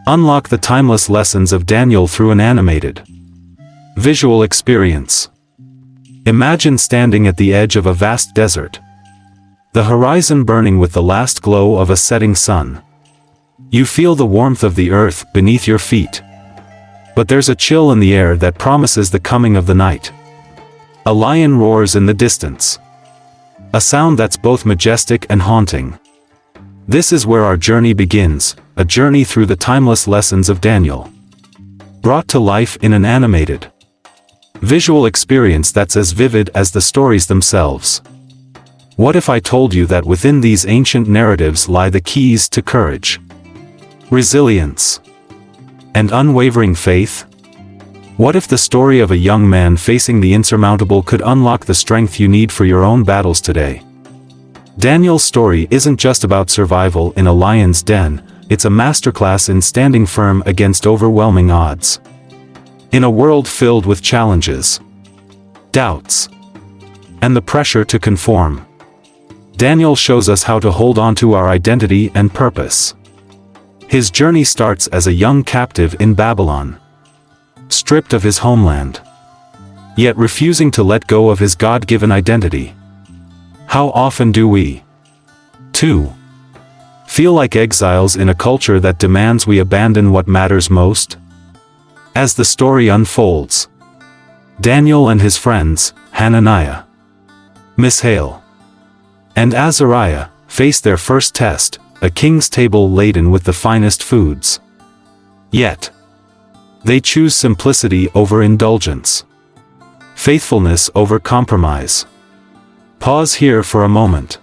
Unlock the timeless lessons of Daniel through an animated visual experience. Imagine standing at the edge of a vast desert, the horizon burning with the last glow of a setting sun. You feel the warmth of the earth beneath your feet. But there's a chill in the air that promises the coming of the night. A lion roars in the distance, a sound that's both majestic and haunting. This is where our journey begins, a journey through the timeless lessons of Daniel, brought to life in an animated visual experience that's as vivid as the stories themselves. What if I told you that within these ancient narratives lie the keys to courage, resilience, and unwavering faith? What if the story of a young man facing the insurmountable could unlock the strength you need for your own battles today? Daniel's story isn't just about survival in a lion's den, it's a masterclass in standing firm against overwhelming odds. In a world filled with challenges, doubts, and the pressure to conform, Daniel shows us how to hold on to our identity and purpose. His journey starts as a young captive in Babylon, stripped of his homeland, yet refusing to let go of his God-given identity. How often do we, too, feel like exiles in a culture that demands we abandon what matters most? As the story unfolds, Daniel and his friends, Hananiah, Mishael, and Azariah, face their first test, a king's table laden with the finest foods. Yet, they choose simplicity over indulgence, faithfulness over compromise. Pause here for a moment.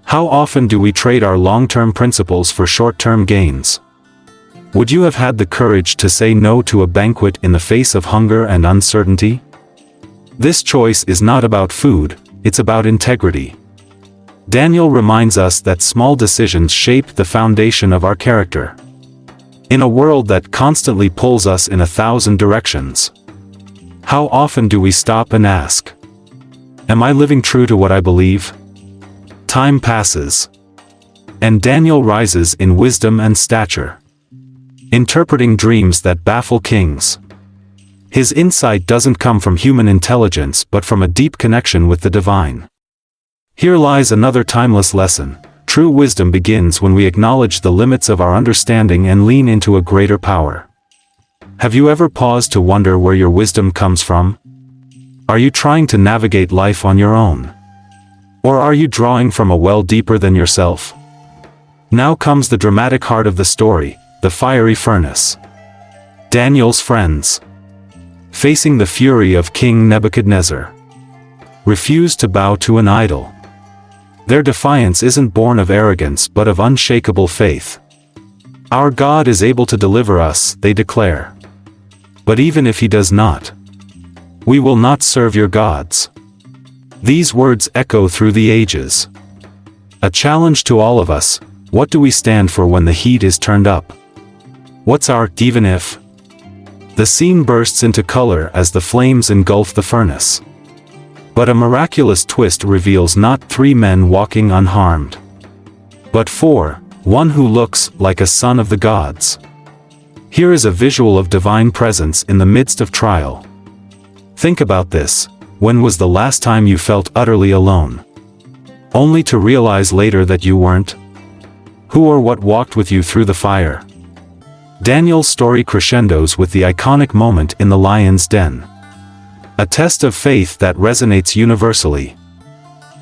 How often do we trade our long-term principles for short-term gains? Would you have had the courage to say no to a banquet in the face of hunger and uncertainty? This choice is not about food, it's about integrity. Daniel reminds us that small decisions shape the foundation of our character. In a world that constantly pulls us in 1,000 directions, how often do we stop and ask, am I living true to what I believe? Time passes, and Daniel rises in wisdom and stature, interpreting dreams that baffle kings. His insight doesn't come from human intelligence but from a deep connection with the divine. Here lies another timeless lesson. True wisdom begins when we acknowledge the limits of our understanding and lean into a greater power. Have you ever paused to wonder where your wisdom comes from? Are you trying to navigate life on your own? Or are you drawing from a well deeper than yourself? Now comes the dramatic heart of the story, the fiery furnace. Daniel's friends, facing the fury of King Nebuchadnezzar, refuse to bow to an idol. Their defiance isn't born of arrogance but of unshakable faith. Our God is able to deliver us, they declare. But even if he does not, we will not serve your gods. These words echo through the ages. A challenge to all of us: what do we stand for when the heat is turned up? What's our even if? The scene bursts into color as the flames engulf the furnace. But a miraculous twist reveals not 3 men walking unharmed, but 4, one who looks like a son of the gods. Here is a visual of divine presence in the midst of trial. Think about this: when was the last time you felt utterly alone, only to realize later that you weren't? Who or what walked with you through the fire? Daniel's story crescendos with the iconic moment in the lion's den, a test of faith that resonates universally.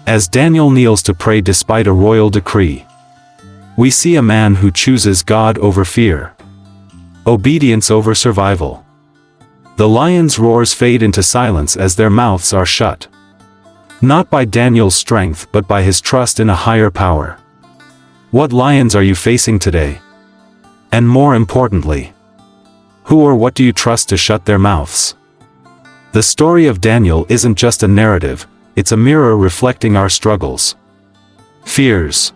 As Daniel kneels to pray despite a royal decree, we see a man who chooses God over fear, obedience over survival. The lion's roars fade into silence as their mouths are shut, not by Daniel's strength but by his trust in a higher power. What lions are you facing today? And more importantly, who or what do you trust to shut their mouths? The story of Daniel isn't just a narrative, it's a mirror reflecting our struggles, fears,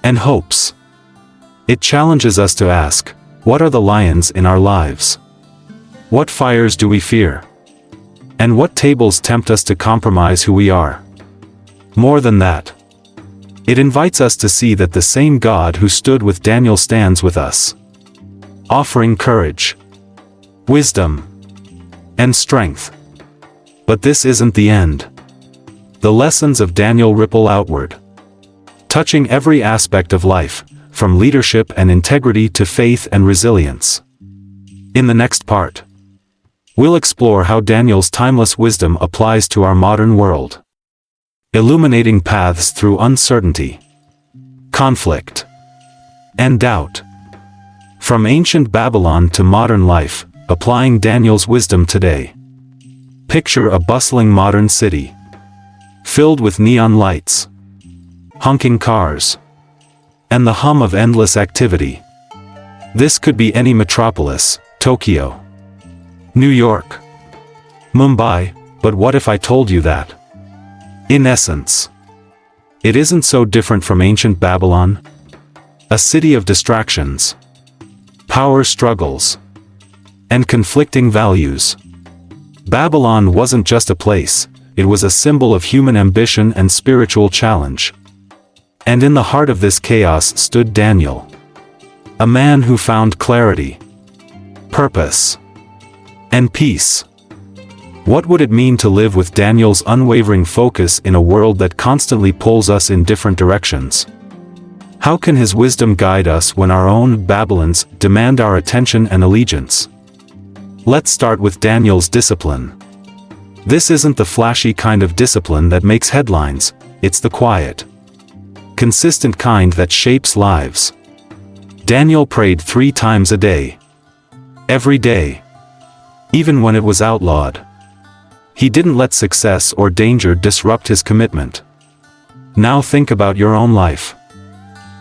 and hopes. It challenges us to ask, what are the lions in our lives? What fires do we fear? And what tables tempt us to compromise who we are? More than that, it invites us to see that the same God who stood with Daniel stands with us. offering courage, wisdom, and strength. But this isn't the end. The lessons of Daniel ripple outward, touching every aspect of life, from leadership and integrity to faith and resilience. In the next part, we'll explore how Daniel's timeless wisdom applies to our modern world, illuminating paths through uncertainty, conflict, and doubt. From ancient Babylon to modern life, applying Daniel's wisdom today. Picture a bustling modern city, filled with neon lights, honking cars, and the hum of endless activity. This could be any metropolis, Tokyo, New York, Mumbai, but what if I told you that, in essence, it isn't so different from ancient Babylon? A city of distractions, power struggles, and conflicting values. Babylon wasn't just a place, it was a symbol of human ambition and spiritual challenge. And in the heart of this chaos stood Daniel, a man who found clarity, purpose, and peace. What would it mean to live with Daniel's unwavering focus in a world that constantly pulls us in different directions? How can his wisdom guide us when our own Babylons demand our attention and allegiance? Let's start with Daniel's discipline. This isn't the flashy kind of discipline that makes headlines, it's the quiet, consistent kind that shapes lives. Daniel prayed 3 times a day. Every day. Even when it was outlawed. He didn't let success or danger disrupt his commitment. Now think about your own life.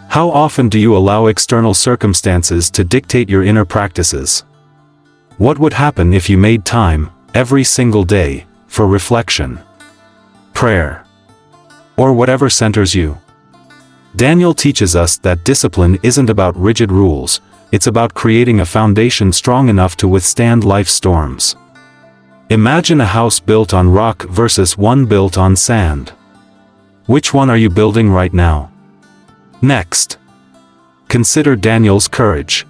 How often do you allow external circumstances to dictate your inner practices? What would happen if you made time, every single day, for reflection, prayer, or whatever centers you? Daniel teaches us that discipline isn't about rigid rules, it's about creating a foundation strong enough to withstand life's storms. Imagine a house built on rock versus one built on sand. Which one are you building right now? Next, consider Daniel's courage.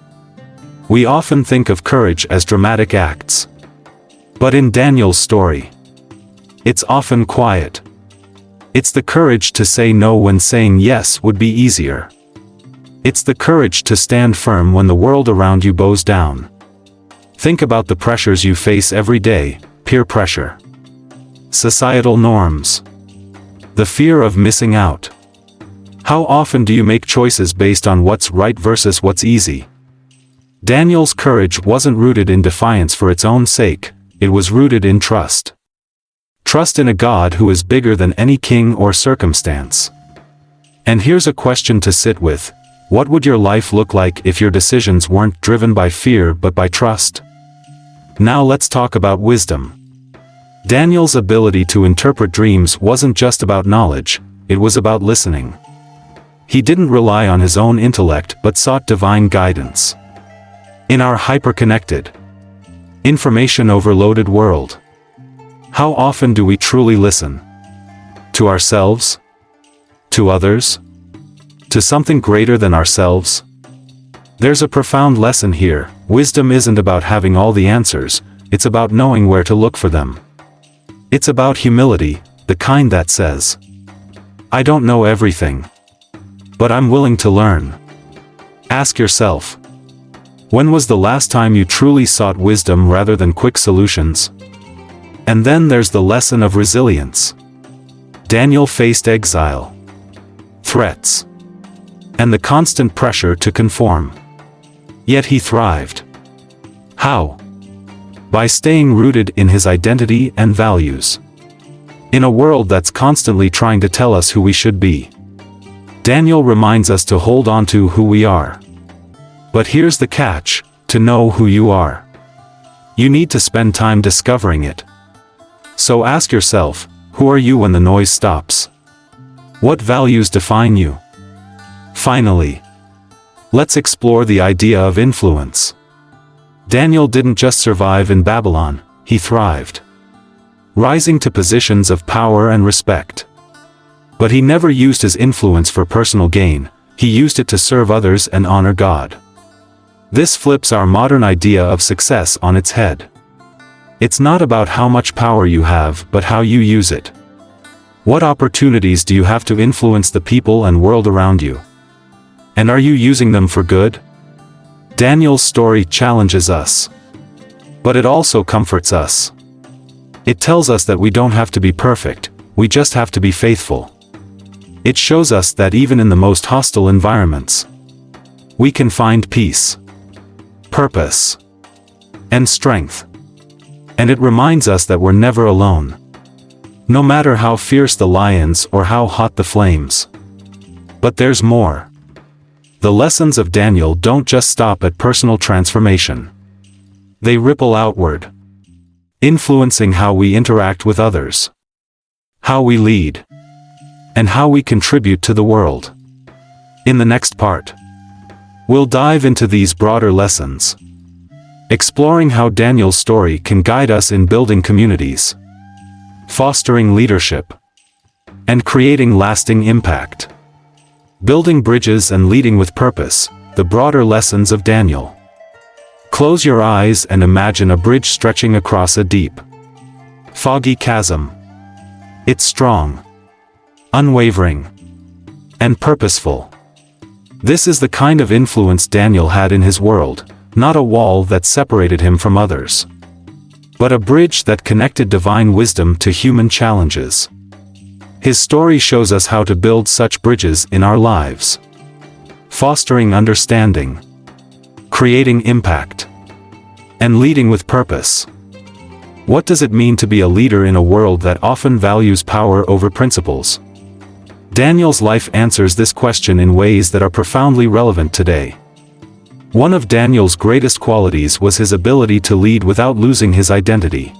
We often think of courage as dramatic acts. But in Daniel's story, it's often quiet. It's the courage to say no when saying yes would be easier. It's the courage to stand firm when the world around you bows down. Think about the pressures you face every day: peer pressure, societal norms, the fear of missing out. How often do you make choices based on what's right versus what's easy? Daniel's courage wasn't rooted in defiance for its own sake, it was rooted in trust. Trust in a God who is bigger than any king or circumstance. And here's a question to sit with: what would your life look like if your decisions weren't driven by fear but by trust? Now let's talk about wisdom. Daniel's ability to interpret dreams wasn't just about knowledge, it was about listening. He didn't rely on his own intellect but sought divine guidance. In our hyper-connected, information-overloaded world, how often do we truly listen? To ourselves? To others? To something greater than ourselves? There's a profound lesson here: wisdom isn't about having all the answers, it's about knowing where to look for them. It's about humility, the kind that says, I don't know everything, but I'm willing to learn. Ask yourself, when was the last time you truly sought wisdom rather than quick solutions? And then there's the lesson of resilience. Daniel faced exile, threats, and the constant pressure to conform. Yet he thrived. How? By staying rooted in his identity and values. In a world that's constantly trying to tell us who we should be, Daniel reminds us to hold on to who we are. But here's the catch: to know who you are, you need to spend time discovering it. So ask yourself, who are you when the noise stops? What values define you? Finally, let's explore the idea of influence. Daniel didn't just survive in Babylon, he thrived, rising to positions of power and respect. But he never used his influence for personal gain, he used it to serve others and honor God. This flips our modern idea of success on its head. It's not about how much power you have, but how you use it. What opportunities do you have to influence the people and world around you? And are you using them for good? Daniel's story challenges us. But it also comforts us. It tells us that we don't have to be perfect, we just have to be faithful. It shows us that even in the most hostile environments, we can find peace, purpose, and strength. And it reminds us that we're never alone. No matter how fierce the lions or how hot the flames. But there's more. The lessons of Daniel don't just stop at personal transformation. They ripple outward, influencing how we interact with others, how we lead, and how we contribute to the world. In the next part, we'll dive into these broader lessons, exploring how Daniel's story can guide us in building communities, fostering leadership, and creating lasting impact. Building bridges and leading with purpose, the broader lessons of Daniel. Close your eyes and imagine a bridge stretching across a deep, foggy chasm. It's strong, unwavering, and purposeful. This is the kind of influence Daniel had in his world, not a wall that separated him from others, but a bridge that connected divine wisdom to human challenges. His story shows us how to build such bridges in our lives, fostering understanding, creating impact, and leading with purpose. What does it mean to be a leader in a world that often values power over principles? Daniel's life answers this question in ways that are profoundly relevant today. One of Daniel's greatest qualities was his ability to lead without losing his identity.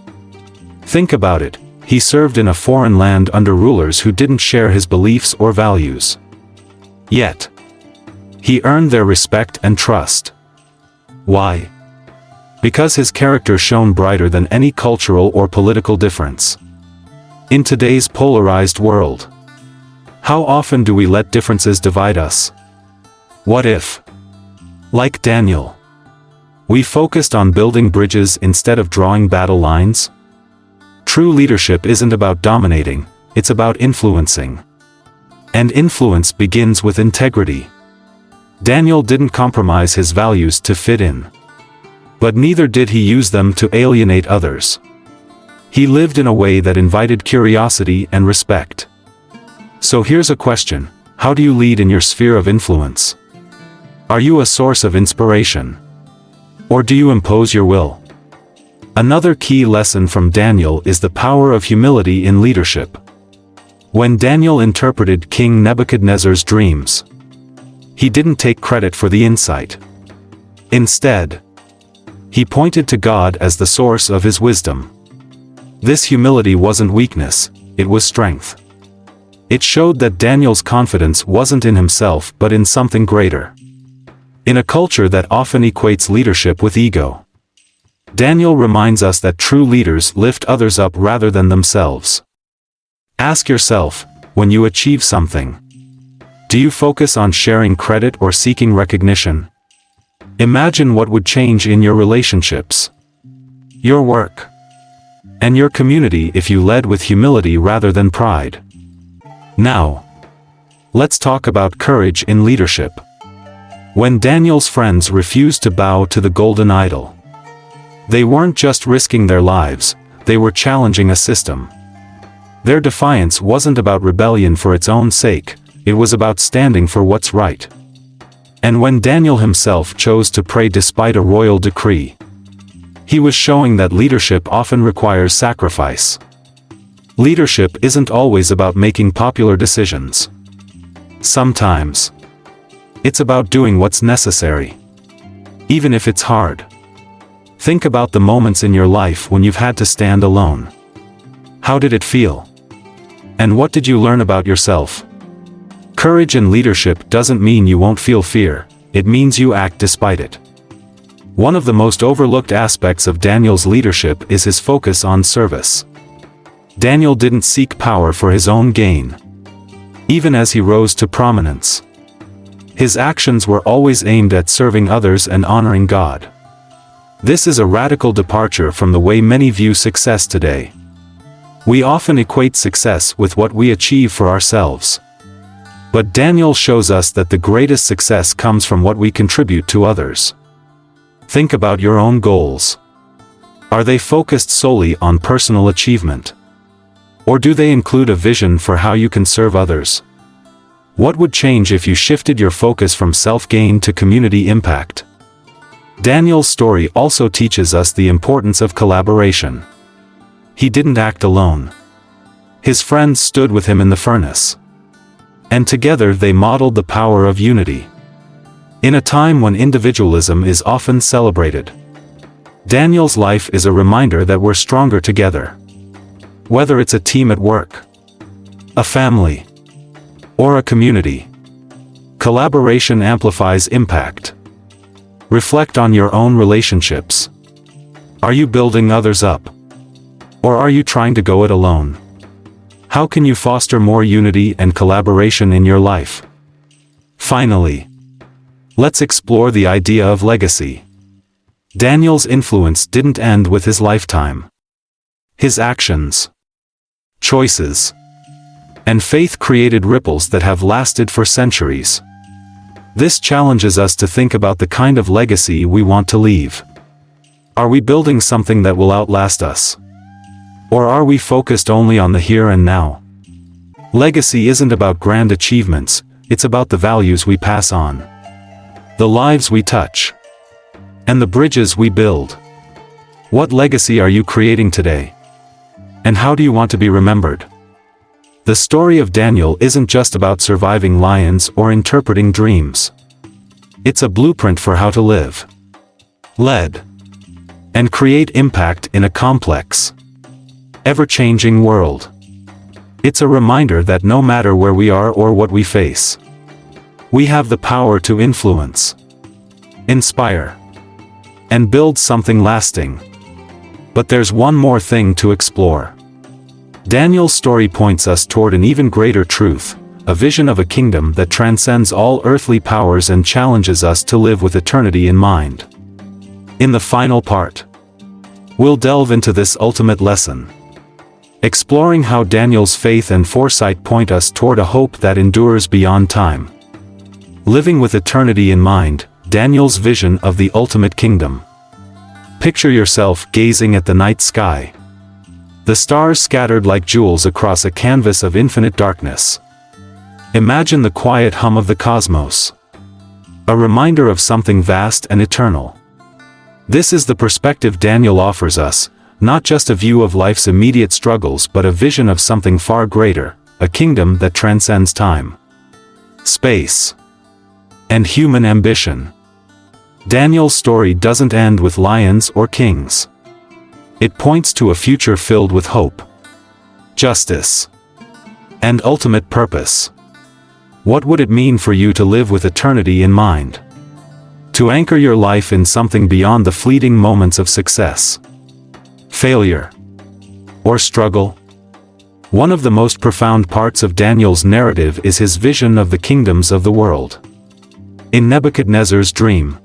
Think about it. He served in a foreign land under rulers who didn't share his beliefs or values. Yet, he earned their respect and trust. Why? Because his character shone brighter than any cultural or political difference. In today's polarized world, how often do we let differences divide us? What if, like Daniel, we focused on building bridges instead of drawing battle lines? True leadership isn't about dominating, it's about influencing. And influence begins with integrity. Daniel didn't compromise his values to fit in. But neither did he use them to alienate others. He lived in a way that invited curiosity and respect. So here's a question: how do you lead in your sphere of influence? Are you a source of inspiration? Or do you impose your will? Another key lesson from Daniel is the power of humility in leadership. When Daniel interpreted King Nebuchadnezzar's dreams, he didn't take credit for the insight. Instead, he pointed to God as the source of his wisdom. This humility wasn't weakness, it was strength. It showed that Daniel's confidence wasn't in himself but in something greater. In a culture that often equates leadership with ego, Daniel reminds us that true leaders lift others up rather than themselves. Ask yourself, when you achieve something, do you focus on sharing credit or seeking recognition? Imagine what would change in your relationships, your work, and your community if you led with humility rather than pride. Now, let's talk about courage in leadership. When Daniel's friends refused to bow to the golden idol, they weren't just risking their lives, they were challenging a system. Their defiance wasn't about rebellion for its own sake, it was about standing for what's right. And when Daniel himself chose to pray despite a royal decree, he was showing that leadership often requires sacrifice. Leadership isn't always about making popular decisions. Sometimes, it's about doing what's necessary, even if it's hard. Think about the moments in your life when you've had to stand alone. How did it feel? And what did you learn about yourself? Courage in leadership doesn't mean you won't feel fear, it means you act despite it. One of the most overlooked aspects of Daniel's leadership is his focus on service. Daniel didn't seek power for his own gain. Even as he rose to prominence, His actions were always aimed at serving others and honoring God. This is a radical departure from the way many view success today. We often equate success with what we achieve for ourselves. But Daniel shows us that the greatest success comes from what we contribute to others. Think about your own goals. Are they focused solely on personal achievement? Or do they include a vision for how you can serve others? What would change if you shifted your focus from self-gain to community impact? Daniel's story also teaches us the importance of collaboration. He didn't act alone. His friends stood with him in the furnace. And together they modeled the power of unity. In a time when individualism is often celebrated, Daniel's life is a reminder that we're stronger together. Whether it's a team at work, a family, or a community, collaboration amplifies impact. Reflect on your own relationships. Are you building others up? Or are you trying to go it alone? How can you foster more unity and collaboration in your life? Finally, let's explore the idea of legacy. Daniel's influence didn't end with his lifetime. His actions, choices, and faith created ripples that have lasted for centuries. This challenges us to think about the kind of legacy we want to leave. Are we building something that will outlast us? Or are we focused only on the here and now? Legacy isn't about grand achievements, it's about the values we pass on, the lives we touch, and the bridges we build. What legacy are you creating today? And how do you want to be remembered? The story of Daniel isn't just about surviving lions or interpreting dreams. It's a blueprint for how to live, lead, and create impact in a complex, ever-changing world. It's a reminder that no matter where we are or what we face, we have the power to influence, inspire, and build something lasting. But there's one more thing to explore. Daniel's story points us toward an even greater truth, a vision of a kingdom that transcends all earthly powers and challenges us to live with eternity in mind. In the final part, we'll delve into this ultimate lesson, exploring how Daniel's faith and foresight point us toward a hope that endures beyond time. Living with eternity in mind, Daniel's vision of the ultimate kingdom. Picture yourself gazing at the night sky. The stars scattered like jewels across a canvas of infinite darkness. Imagine the quiet hum of the cosmos, a reminder of something vast and eternal. This is the perspective Daniel offers us, not just a view of life's immediate struggles but a vision of something far greater, a kingdom that transcends time, space, and human ambition. Daniel's story doesn't end with lions or kings. It points to a future filled with hope, justice, and ultimate purpose. What would it mean for you to live with eternity in mind? To anchor your life in something beyond the fleeting moments of success, failure, or struggle? One of the most profound parts of Daniel's narrative is his vision of the kingdoms of the world. In Nebuchadnezzar's dream,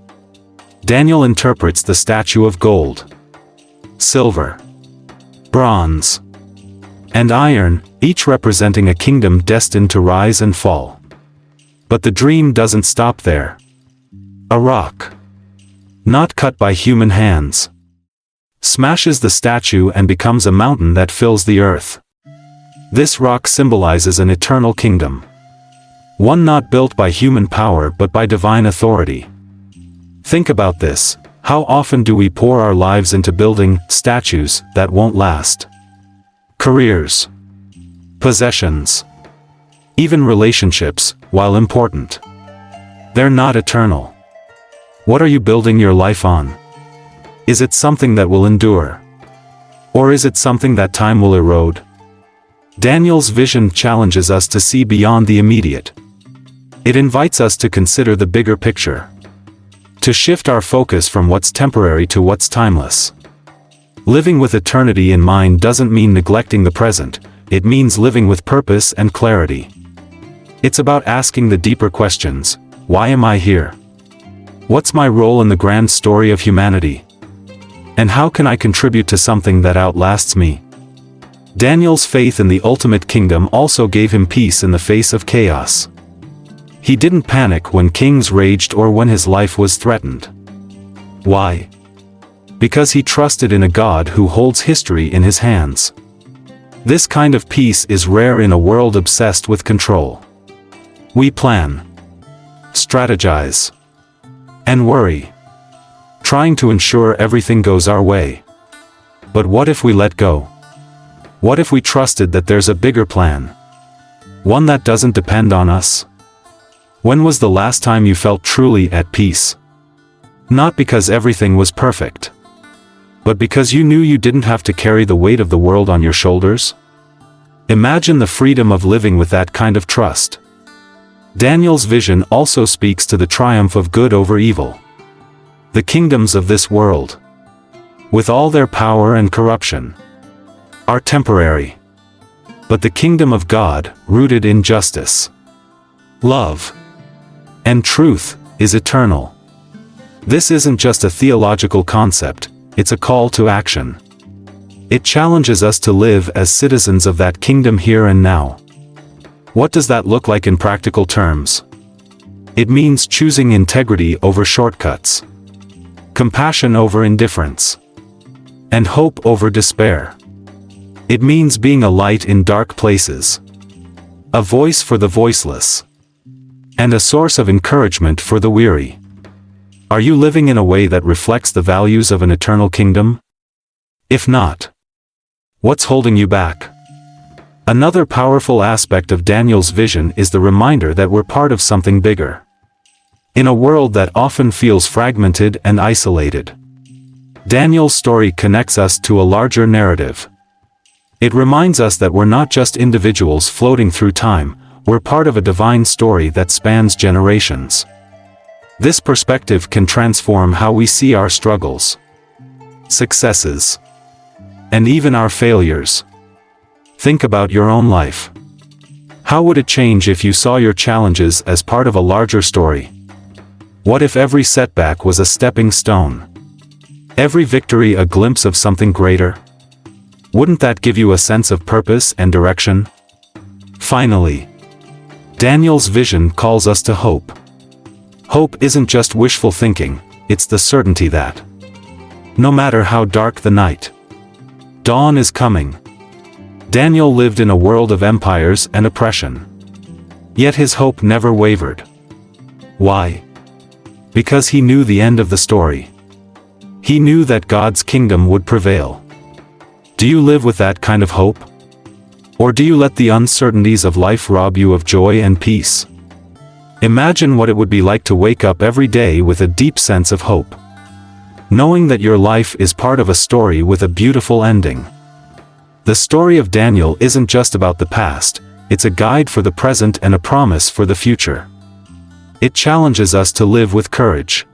Daniel interprets the statue of gold, silver, bronze, and iron, each representing a kingdom destined to rise and fall. But the dream doesn't stop there. A rock, not cut by human hands, smashes the statue and becomes a mountain that fills the earth. This rock symbolizes an eternal kingdom, one not built by human power but by divine authority. Think about this. How often do we pour our lives into building statues that won't last? Careers, possessions, even relationships, while important, they're not eternal. What are you building your life on? Is it something that will endure? Or is it something that time will erode? Daniel's vision challenges us to see beyond the immediate. It invites us to consider the bigger picture, to shift our focus from what's temporary to what's timeless. Living with eternity in mind doesn't mean neglecting the present, it means living with purpose and clarity. It's about asking the deeper questions. Why am I here? What's my role in the grand story of humanity? And how can I contribute to something that outlasts me? Daniel's faith in the ultimate kingdom also gave him peace in the face of chaos. He didn't panic when kings raged or when his life was threatened. Why? Because he trusted in a God who holds history in his hands. This kind of peace is rare in a world obsessed with control. We plan, strategize, and worry, trying to ensure everything goes our way. But what if we let go? What if we trusted that there's a bigger plan? One that doesn't depend on us? When was the last time you felt truly at peace? Not because everything was perfect, but because you knew you didn't have to carry the weight of the world on your shoulders? Imagine the freedom of living with that kind of trust. Daniel's vision also speaks to the triumph of good over evil. The kingdoms of this world, with all their power and corruption, are temporary. But the kingdom of God, rooted in justice, love, and truth, is eternal. This isn't just a theological concept, it's a call to action. It challenges us to live as citizens of that kingdom here and now. What does that look like in practical terms? It means choosing integrity over shortcuts, compassion over indifference, and hope over despair. It means being a light in dark places, a voice for the voiceless, and a source of encouragement for the weary. Are you living in a way that reflects the values of an eternal kingdom? If not, what's holding you back? Another powerful aspect of Daniel's vision is the reminder that we're part of something bigger. In a world that often feels fragmented and isolated, Daniel's story connects us to a larger narrative. It reminds us that we're not just individuals floating through time, we're part of a divine story that spans generations. This perspective can transform how we see our struggles, successes, and even our failures. Think about your own life. How would it change if you saw your challenges as part of a larger story? What if every setback was a stepping stone? Every victory a glimpse of something greater? Wouldn't that give you a sense of purpose and direction? Finally, Daniel's vision calls us to hope. Hope isn't just wishful thinking, it's the certainty that, no matter how dark the night, dawn is coming. Daniel lived in a world of empires and oppression. Yet his hope never wavered. Why? Because he knew the end of the story. He knew that God's kingdom would prevail. Do you live with that kind of hope? Or do you let the uncertainties of life rob you of joy and peace? Imagine what it would be like to wake up every day with a deep sense of hope, knowing that your life is part of a story with a beautiful ending. The story of Daniel isn't just about the past, it's a guide for the present and a promise for the future. It challenges us to live with courage,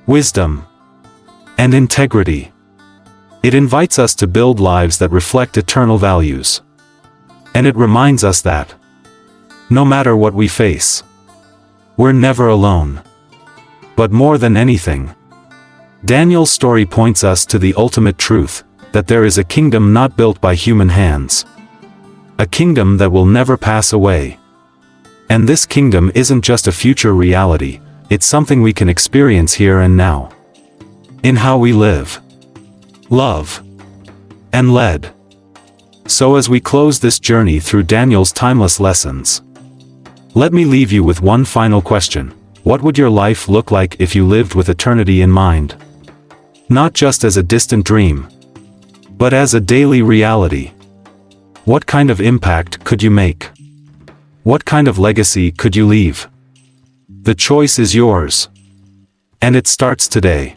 wisdom, and integrity. It invites us to build lives that reflect eternal values. And it reminds us that, no matter what we face, we're never alone. But more than anything, Daniel's story points us to the ultimate truth, that there is a kingdom not built by human hands. A kingdom that will never pass away. And this kingdom isn't just a future reality, it's something we can experience here and now. In how we live, love, and lead. So as we close this journey through Daniel's timeless lessons, let me leave you with one final question. What would your life look like if you lived with eternity in mind? Not just as a distant dream, but as a daily reality. What kind of impact could you make? What kind of legacy could you leave? The choice is yours. And it starts today.